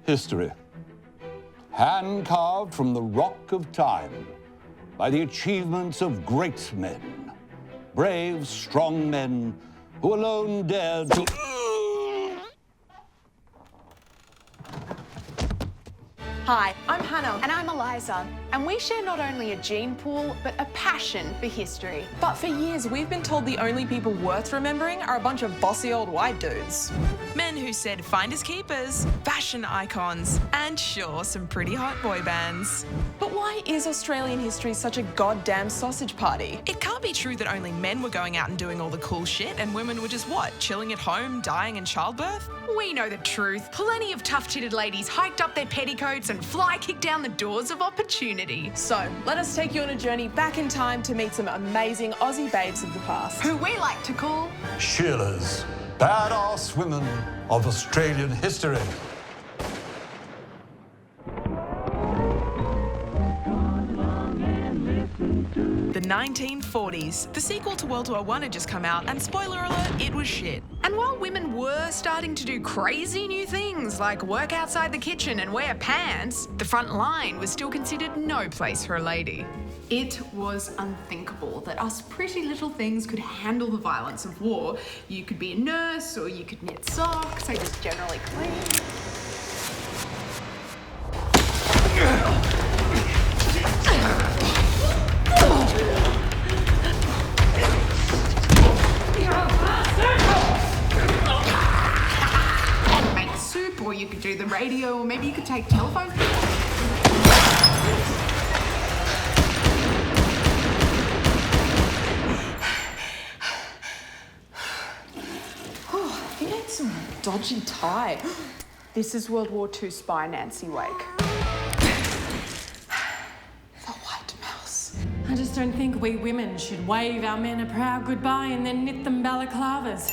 history, hand-carved from the rock of time by the achievements of great men, brave, strong men who alone dared to... Hi, I'm Hannah. And I'm Eliza. And we share not only a gene pool, but a passion for history. But for years, we've been told the only people worth remembering are a bunch of bossy old white dudes. Men who said finders keepers, fashion icons, and sure, some pretty hot boy bands. But why is Australian history such a goddamn sausage party? It can't be true that only men were going out and doing all the cool shit and women were just what, chilling at home, dying in childbirth? We know the truth. Plenty of tough-titted ladies hiked up their petticoats and fly-kicked down the doors of opportunity. So, let us take you on a journey back in time to meet some amazing Aussie babes of the past. Who we like to call Sheilas, badass women of Australian history. The 1940s. The sequel to World War I had just come out, and spoiler alert, it was shit. And while women were starting to do crazy new things like work outside the kitchen and wear pants, the front line was still considered no place for a lady. It was unthinkable that us pretty little things could handle the violence of war. You could be a nurse or you could knit socks, they just generally clean. Make soup, or you could do the radio, or maybe you could take telephone. Oh, he had some dodgy tie. This is World War II spy Nancy Wake. The White Mouse. I just don't think we women should wave our men a proud goodbye and then knit them balaclavas.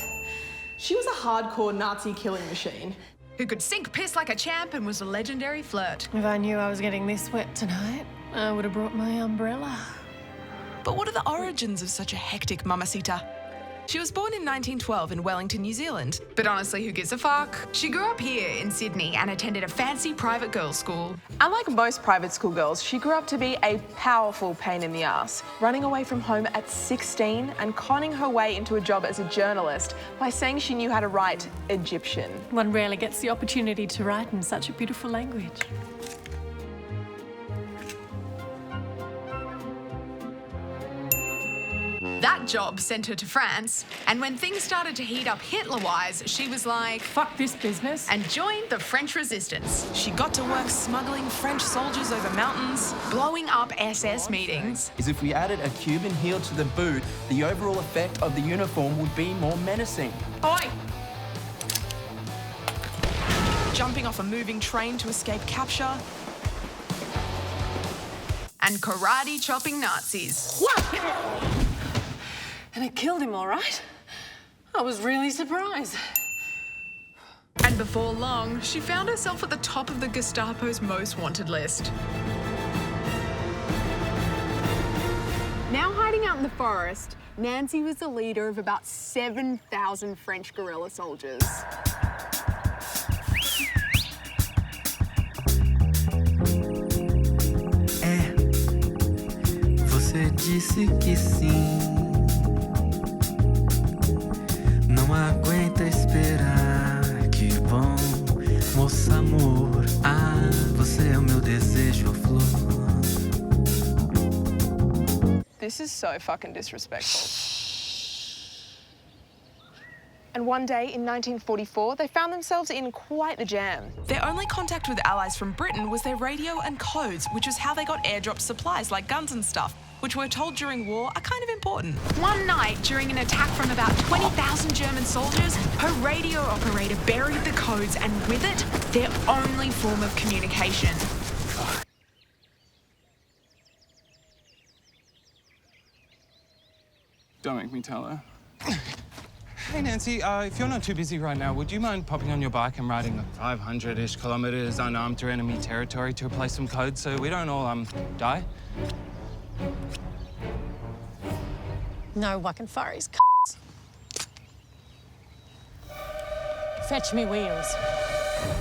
She was a hardcore Nazi killing machine. Who could sink piss like a champ and was a legendary flirt. If I knew I was getting this wet tonight, I would have brought my umbrella. But what are the origins of such a hectic mamacita? She was born in 1912 in Wellington, New Zealand. But honestly, who gives a fuck? She grew up here in Sydney and attended a fancy private girls' school. Unlike most private school girls, she grew up to be a powerful pain in the ass, running away from home at 16 and conning her way into a job as a journalist by saying she knew how to write Egyptian. One rarely gets the opportunity to write in such a beautiful language. That job sent her to France, and when things started to heat up Hitler-wise, she was like, Fuck this business. and joined the French resistance, She got to work smuggling French soldiers over mountains. blowing up SS meetings. Is if we added a Cuban heel to the boot, the overall effect of the uniform would be more menacing. Oi! Jumping off a moving train to escape capture. And karate chopping Nazis. And it killed him, all right. I was really surprised. And before long, she found herself at the top of the Gestapo's most wanted list. Now hiding out in the forest, Nancy was the leader of about 7,000 French guerrilla soldiers. Você disse que sim. Não aguenta esperar. Que bom, moça amor. Ah, você é o meu desejo, flor. This is so fucking disrespectful. And one day in 1944, they found themselves in quite the jam. Their only contact with allies from Britain was their radio and codes, which was how they got airdropped supplies like guns and stuff, which we're told during war are kind of important. One night, during an attack from about 20,000 German soldiers, her radio operator buried the codes and with it, their only form of communication. Don't make me tell her. Hey, Nancy, if you're not too busy right now, would you mind popping on your bike and riding 500-ish kilometers unarmed through enemy territory to replace some codes so we don't all, die? No whacking furries, c***s. Fetch me wheels.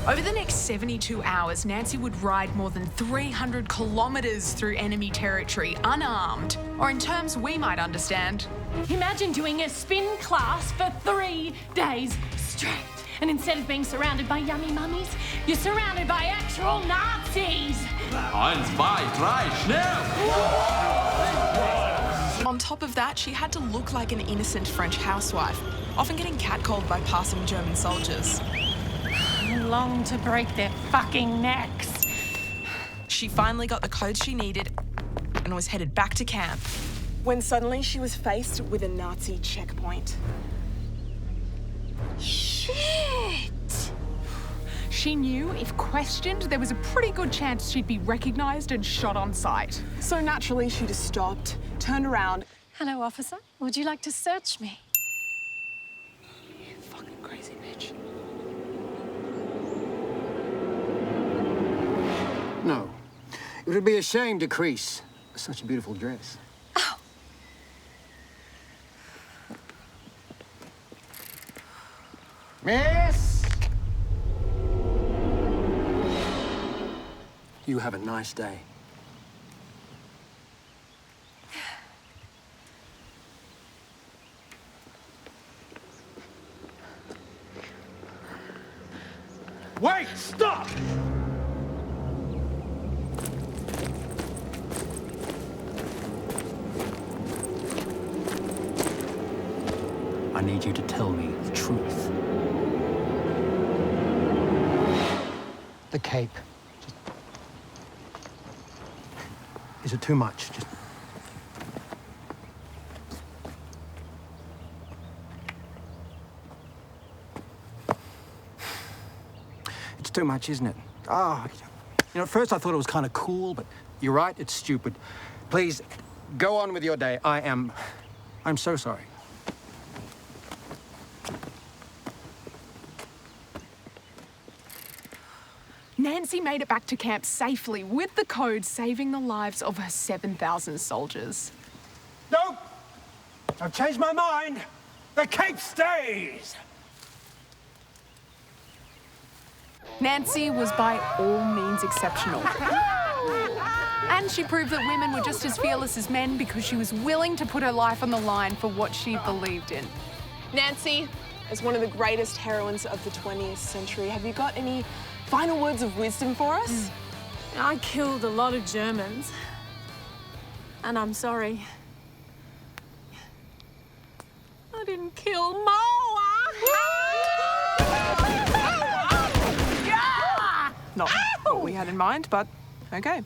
Over the next 72 hours, Nancy would ride more than 300 kilometres through enemy territory unarmed, or in terms we might understand. Imagine doing a spin class for 3 days straight. And instead of being surrounded by yummy mummies, you're surrounded by actual Nazis. 1, 2, 3, schnell! On top of that, she had to look like an innocent French housewife, often getting catcalled by passing German soldiers. I long to break their fucking necks. She finally got the clothes she needed and was headed back to camp, when suddenly she was faced with a Nazi checkpoint. Shit! She knew if questioned, there was a pretty good chance she'd be recognised and shot on sight. So naturally, she just stopped, turned around. Hello, officer. Would you like to search me? You fucking crazy bitch. No. It would be a shame to crease such a beautiful dress. Oh. Miss! You have a nice day. Wait! Stop! I need you to tell me the truth. The cape. Is it too much? It's too much, isn't it? Ah, you know, at first I thought it was kind of cool, but you're right, it's stupid. Please, go on with your day. I'm so sorry. Nancy made it back to camp safely with the code saving the lives of her 7,000 soldiers. No! I've changed my mind. The cape stays! Nancy was by all means exceptional. And she proved that women were just as fearless as men because she was willing to put her life on the line for what she believed in. Nancy, as one of the greatest heroines of the 20th century, have you got any final words of wisdom for us? I killed a lot of Germans. And I'm sorry. I didn't kill Moa! Not what we had in mind, but okay.